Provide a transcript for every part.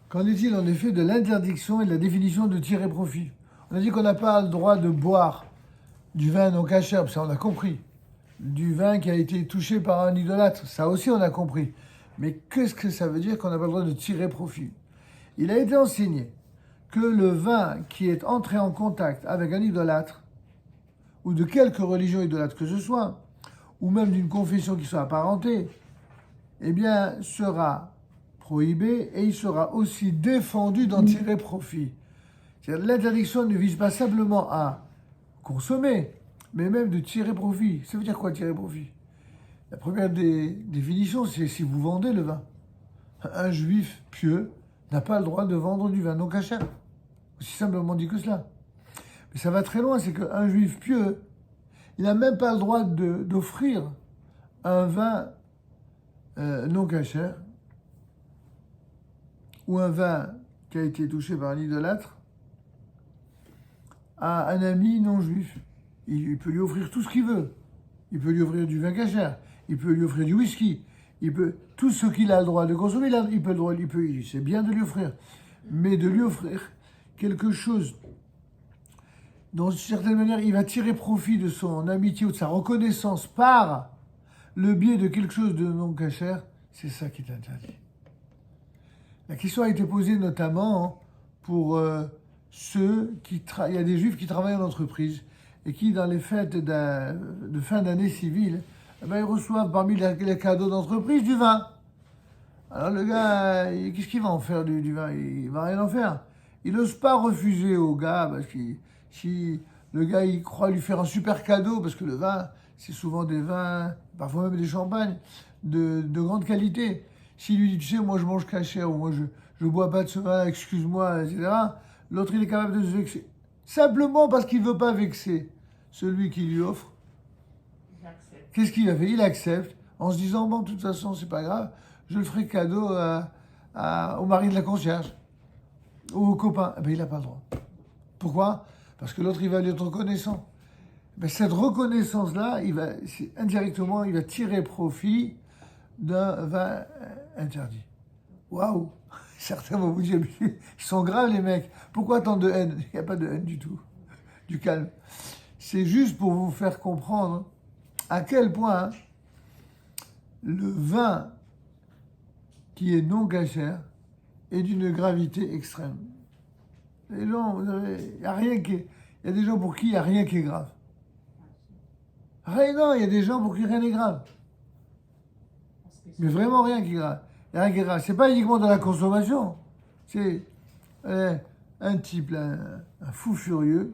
Qu'en est-il en effet de l'interdiction et de la définition de tirer profit? On a dit qu'on n'a pas le droit de boire du vin non cachère, ça on a compris. Du vin qui a été touché par un idolâtre, ça aussi on a compris. Mais qu'est-ce que ça veut dire qu'on n'a pas le droit de tirer profit? Il a été enseigné que le vin qui est entré en contact avec un idolâtre, ou de quelque religion idolâtre que ce soit, ou même d'une confession qui soit apparentée, eh bien, sera prohibé et il sera aussi défendu d'en tirer profit. L'interdiction ne vise pas simplement à consommer, mais même de tirer profit. Ça veut dire quoi tirer profit? La première des définitions, c'est si vous vendez le vin. Un juif pieux n'a pas le droit de vendre du vin non cachère. Aussi simplement dit que cela. Mais ça va très loin, c'est qu'un juif pieux, il n'a même pas le droit d'offrir un vin non cachère ou un vin qui a été touché par un idolâtre à un ami non juif. Il peut lui offrir tout ce qu'il veut. Il peut lui offrir du vin cachère, il peut lui offrir du whisky, il peut tout ce qu'il a le droit de consommer, c'est bien de lui offrir. Mais de lui offrir quelque chose dont, d'une certaine manière, il va tirer profit de son amitié ou de sa reconnaissance par le biais de quelque chose de non cachère, c'est ça qui est interdit. La question a été posée notamment pour ceux qui il y a des juifs qui travaillent en entreprise et qui, dans les fêtes de fin d'année civile, eh ben, ils reçoivent parmi les cadeaux d'entreprise du vin. Alors le gars, qu'est-ce qu'il va en faire du vin? Il va rien en faire. Il n'ose pas refuser au gars parce que si le gars il croit lui faire un super cadeau, parce que le vin, c'est souvent des vins, parfois même des champagnes, de grande qualité. S'il lui dit, tu sais, moi je mange cachère, ou moi je bois pas de ce vin, excuse-moi, etc., l'autre il est capable de se vexer. Simplement parce qu'il ne veut pas vexer celui qui lui offre. Qu'est-ce qu'il a fait? Il accepte, en se disant, bon, de toute façon, c'est pas grave, je le ferai cadeau au mari de la concierge, ou au copain. Eh bien, il n'a pas le droit. Pourquoi? Parce que l'autre, il va lui être reconnaissant. Mais cette reconnaissance-là, indirectement, il va tirer profit d'un vin interdit. Waouh! Certains vont vous dire, ils sont graves les mecs. Pourquoi tant de haine? Il n'y a pas de haine du tout. Du calme. C'est juste pour vous faire comprendre à quel point le vin qui est non cachère est d'une gravité extrême. Et non, il y a rien qui est... Il y a des gens pour qui il n'y a rien qui est grave. Rien, non, il y a des gens pour qui rien n'est grave. Mais vraiment rien qui est grave. Il n'y a rien qui est grave. C'est pas uniquement de la consommation. C'est un type, là, un fou furieux.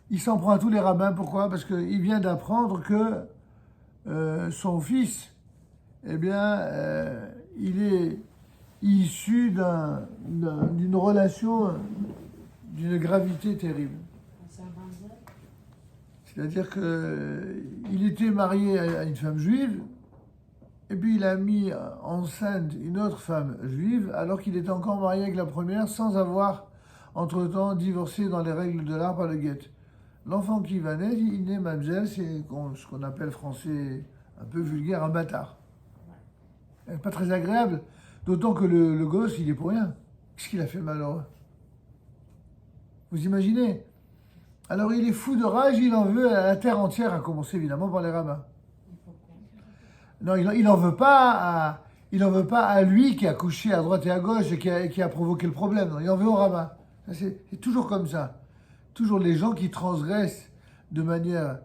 Il s'en prend à tous les rabbins. Pourquoi? Parce qu'il vient d'apprendre que son fils, eh bien, il est issu d'une relation d'une gravité terrible. C'est-à-dire qu'il était marié à une femme juive, et puis il a mis enceinte une autre femme juive, alors qu'il était encore marié avec la première, sans avoir, entre-temps, divorcé dans les règles de l'art par le guet. L'enfant qui va naître, il naît mamzelle, c'est ce qu'on appelle français un peu vulgaire, un bâtard. Pas très agréable, d'autant que le gosse, il est pour rien. Qu'est-ce qu'il a fait malheureux? Vous imaginez? Alors il est fou de rage, il en veut à la terre entière, à commencer évidemment par les rabbins. Non, il n'en veut pas à lui qui a couché à droite et à gauche et qui a provoqué le problème. Non, il en veut au rabbin. C'est toujours comme ça. Toujours les gens qui transgressent de manière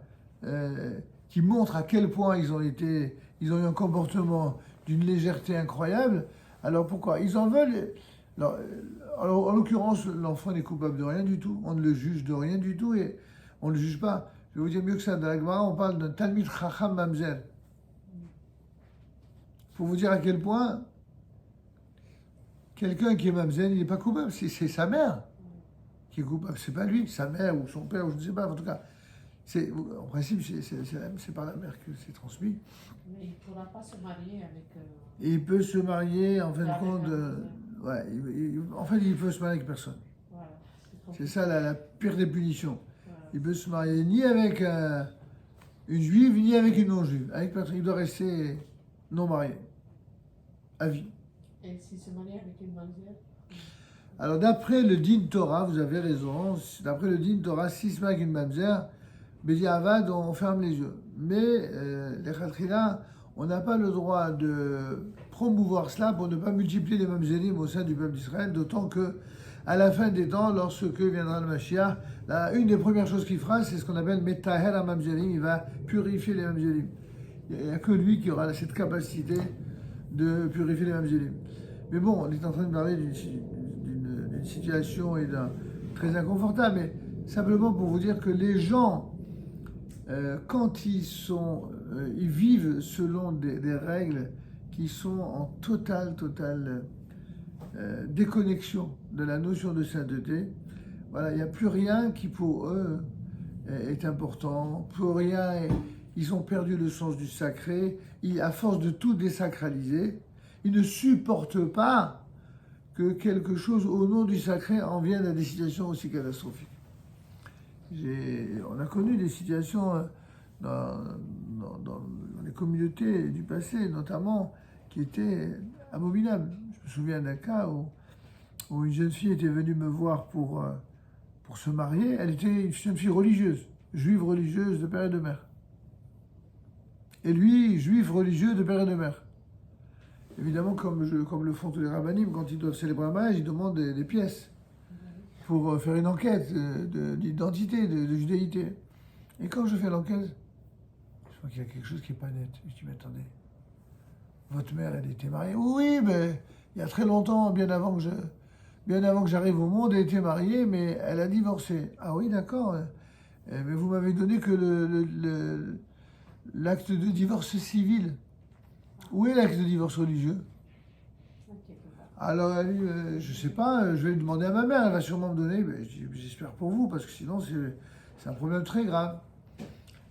qui montrent à quel point ils ont eu un comportement d'une légèreté incroyable. Alors pourquoi? Ils en veulent. Alors, en l'occurrence, l'enfant n'est coupable de rien du tout. On ne le juge de rien du tout et on ne le juge pas. Je vais vous dire mieux que ça. Dans la Gemara, on parle d'un Talmid Chacham Mamzer. Pour vous dire à quel point quelqu'un qui est Mamzer, il n'est pas coupable. C'est sa mère qui est coupable. C'est pas lui, sa mère ou son père, ou je ne sais pas. En tout cas, en principe, c'est par la mère que c'est transmis. Mais il ne pourra pas se marier avec... Et il peut se marier, en fin de compte... ouais, en fait, il peut se marier avec personne. Voilà, c'est ça la pire des punitions. Voilà. Il peut se marier ni avec une juive, ni avec une non-juive. Avec personne, il doit rester non marié. À vie. Et s'il se marie avec une mamzelle? Alors, d'après le Din Torah, vous avez raison, d'après le Din Torah, si se marie avec une mamzer, Bediavad, on ferme les yeux. Mais les Khatrila, on n'a pas le droit de promouvoir cela pour ne pas multiplier les mamzerim au sein du peuple d'Israël, d'autant que à la fin des temps, lorsque viendra le Mashiach, une des premières choses qu'il fera, c'est ce qu'on appelle Metaher HaMamzerim, il va purifier les mamzerim. Il n'y a que lui qui aura cette capacité de purifier les mamzerim. Mais bon, on est en train de parler d'une situation très inconfortable, mais simplement pour vous dire que les gens, quand ils vivent selon des règles qui sont en totale déconnexion de la notion de sainteté, voilà, il n'y a plus rien qui pour eux est important, plus rien, ils ont perdu le sens du sacré, à force de tout désacraliser, ils ne supportent pas que quelque chose au nom du sacré en vienne à des situations aussi catastrophiques. On a connu des situations dans les communautés du passé, notamment, qui étaient abominables. Je me souviens d'un cas où une jeune fille était venue me voir pour se marier. Elle était une jeune fille religieuse, juive religieuse de père et de mère. Et lui, juif religieux de père et de mère. Évidemment, comme le font tous les rabbinim, quand ils doivent célébrer un mariage, ils demandent des pièces pour faire une enquête d'identité, de judéité. Et quand je fais l'enquête, je vois qu'il y a quelque chose qui n'est pas net. Je dis, mais attendez, votre mère, elle était mariée? Oui, mais il y a très longtemps, bien avant que j'arrive au monde, elle était mariée, mais elle a divorcé. Ah oui, d'accord. Mais vous m'avez donné que l'acte de divorce civil. Où est l'acte de divorce religieux? Alors, elle dit, je sais pas, je vais demander à ma mère, elle va sûrement me donner. Ben, j'espère pour vous, parce que sinon, c'est un problème très grave.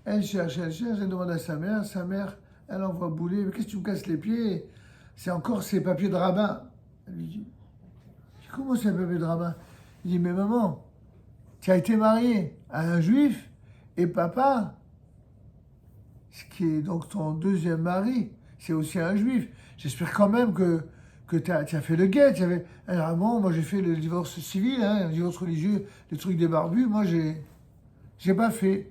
Elle cherche, elle demande à sa mère, elle envoie bouler. Mais qu'est-ce que tu me casses les pieds? C'est encore ces papiers de rabbin. Elle lui dit, comment c'est un papier de rabbin? Il dit, mais maman, tu as été mariée à un juif, et papa, ce qui est donc ton deuxième mari, c'est aussi un juif. J'espère quand même que tu as fait le guet. Alors bon, moi j'ai fait le divorce civil, le divorce religieux, les trucs des barbus, moi j'ai pas fait.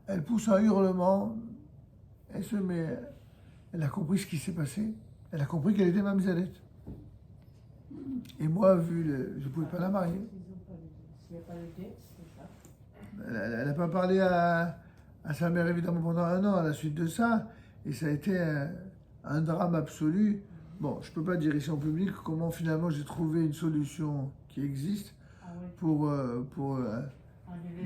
Elle pousse un hurlement, elle a compris ce qui s'est passé, elle a compris qu'elle était mamzellette. Et moi, je pouvais pas la marier. S'il n'y a pas le guet, c'est ça. Elle n'a pas parlé à sa mère évidemment pendant 1 an à la suite de ça, et ça a été un drame absolu. Bon, je ne peux pas dire ici en public comment finalement j'ai trouvé une solution qui existe pour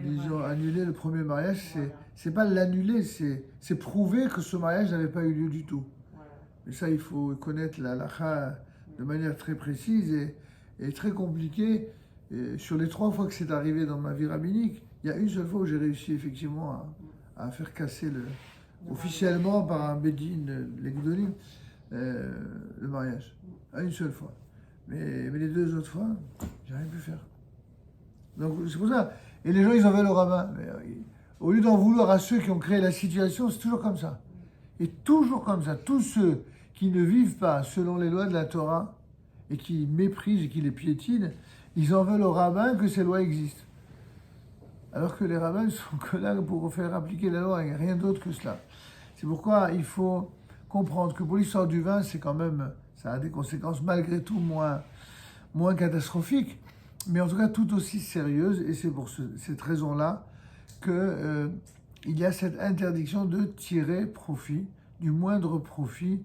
disons, annuler le premier mariage. Voilà. C'est pas l'annuler, c'est prouver que ce mariage n'avait pas eu lieu du tout. Voilà. Et ça, il faut connaître la halakha de manière très précise et très compliquée. Et sur les 3 fois que c'est arrivé dans ma vie rabbinique, il y a une seule fois où j'ai réussi effectivement à faire casser officiellement par un bédine, les Gdolim, le mariage. À une seule fois. Mais les 2 autres fois, j'ai rien pu faire. Donc c'est pour ça. Et les gens, ils en veulent au rabbin. Mais, au lieu d'en vouloir à ceux qui ont créé la situation, c'est toujours comme ça. Et toujours comme ça. Tous ceux qui ne vivent pas selon les lois de la Torah et qui méprisent et qui les piétinent, ils en veulent au rabbin que ces lois existent. Alors que les rabbins ne sont que là pour faire appliquer la loi, il n'y a rien d'autre que cela. C'est pourquoi il faut comprendre que pour l'histoire du vin, c'est quand même, ça a des conséquences malgré tout moins catastrophiques, mais en tout cas tout aussi sérieuses, et c'est pour cette raison-là qu'il y a cette interdiction de tirer profit, du moindre profit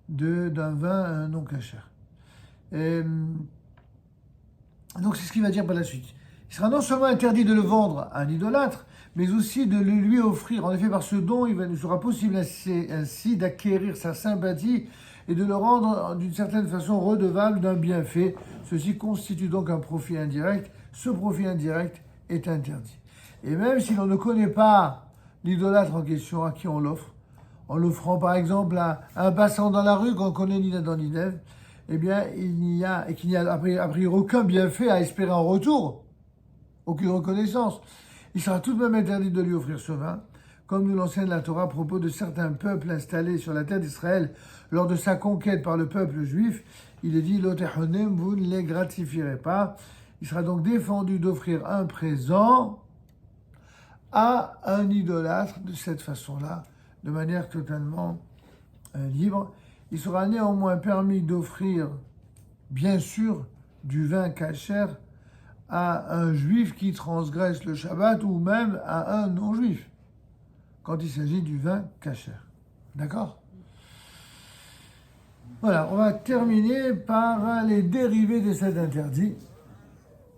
d'un vin non cachère. Donc c'est ce qu'il va dire par la suite. Il sera non seulement interdit de le vendre à un idolâtre, mais aussi de le lui offrir. En effet, par ce don, il nous sera possible ainsi d'acquérir sa sympathie et de le rendre d'une certaine façon redevable d'un bienfait. Ceci constitue donc un profit indirect. Ce profit indirect est interdit. Et même si l'on ne connaît pas l'idolâtre en question à qui on l'offre, en l'offrant par exemple à un passant dans la rue qu'on connaît ni Adam ni Ève, eh bien, qu'il n'y a a priori aucun bienfait à espérer en retour, aucune reconnaissance. Il sera tout de même interdit de lui offrir ce vin, comme nous l'enseigne la Torah à propos de certains peuples installés sur la terre d'Israël lors de sa conquête par le peuple juif. Il est dit, Lotechonem, vous ne les gratifierez pas. Il sera donc défendu d'offrir un présent à un idolâtre de cette façon-là, de manière totalement libre. Il sera néanmoins permis d'offrir, bien sûr, du vin kasher à un juif qui transgresse le Shabbat ou même à un non-juif, quand il s'agit du vin kasher. D'accord ? Voilà, on va terminer par les dérivés de cet interdit.